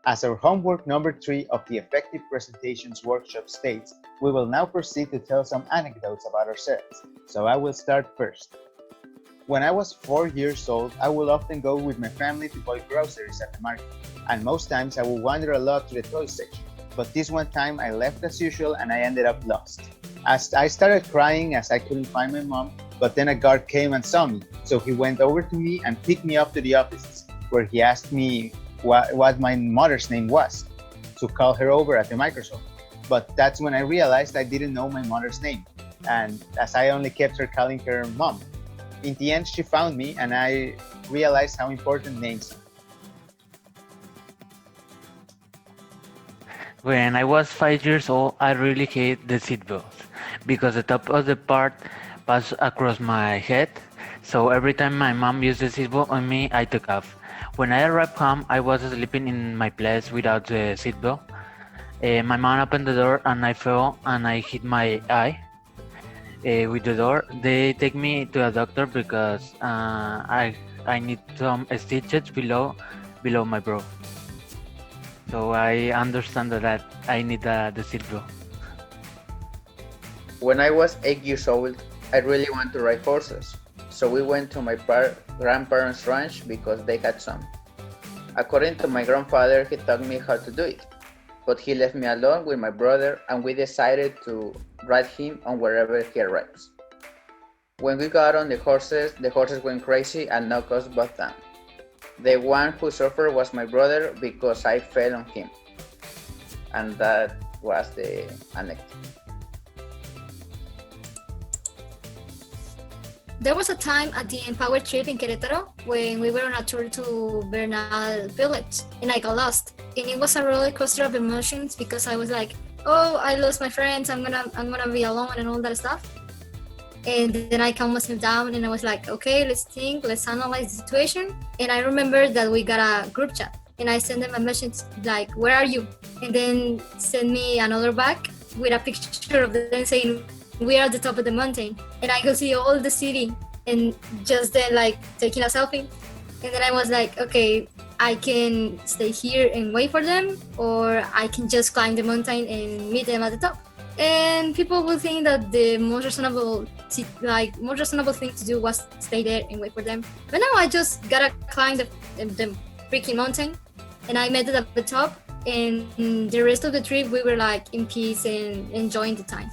As our homework number 3 of the Effective Presentations workshop states, we will now proceed to tell some anecdotes about ourselves, so I will start first. When I was 4 years old, I would often go with my family to buy groceries at the market, and most times I would wander a lot to the toy section. But this one time I left as usual and I ended up lost. As I started crying as I couldn't find my mom, but then a guard came and saw me, so he went over to me and picked me up to the offices, where he asked me what my mother's name was, to call her over at the Microsoft. But that's when I realized I didn't know my mother's name, and as I only kept her calling her mom. In the end, she found me, and I realized how important names are. When I was 5 years old, I really hated the seatbelts because the top of the part passed across my head. So every time my mom used the seatbelt on me, I took off. When I arrived home, I was sleeping in my place without the seatbelt. My mom opened the door and I fell and I hit my eye with the door. They take me to a doctor because I need some stitches below my brow. So I understand that I need the seatbelt. When I was 8 years old, I really wanted to ride horses. So we went to my grandparents' ranch because they had some. According to my grandfather, he taught me how to do it. But he left me alone with my brother and we decided to ride him on wherever he arrives. When we got on the horses went crazy and knocked us both down. The one who suffered was my brother because I fell on him. And that was the anecdote. There was a time at the Empower trip in Querétaro when we were on a tour to Bernal village and I got lost. And it was a roller coaster of emotions because I was like, oh, I lost my friends, I'm gonna be alone and all that stuff. And then I calmed myself down and I was like, okay, let's think, let's analyze the situation. And I remember that we got a group chat and I sent them a message like, where are you? And then send me another back with a picture of them saying, we are at the top of the mountain. And I could see all the city and just then like taking a selfie. And then I was like, okay, I can stay here and wait for them, or I can just climb the mountain and meet them at the top. And people will think that the most reasonable thing to do was stay there and wait for them. But no, I just gotta climb the freaking mountain, and I met it at the top. And the rest of the trip, we were like in peace and enjoying the time.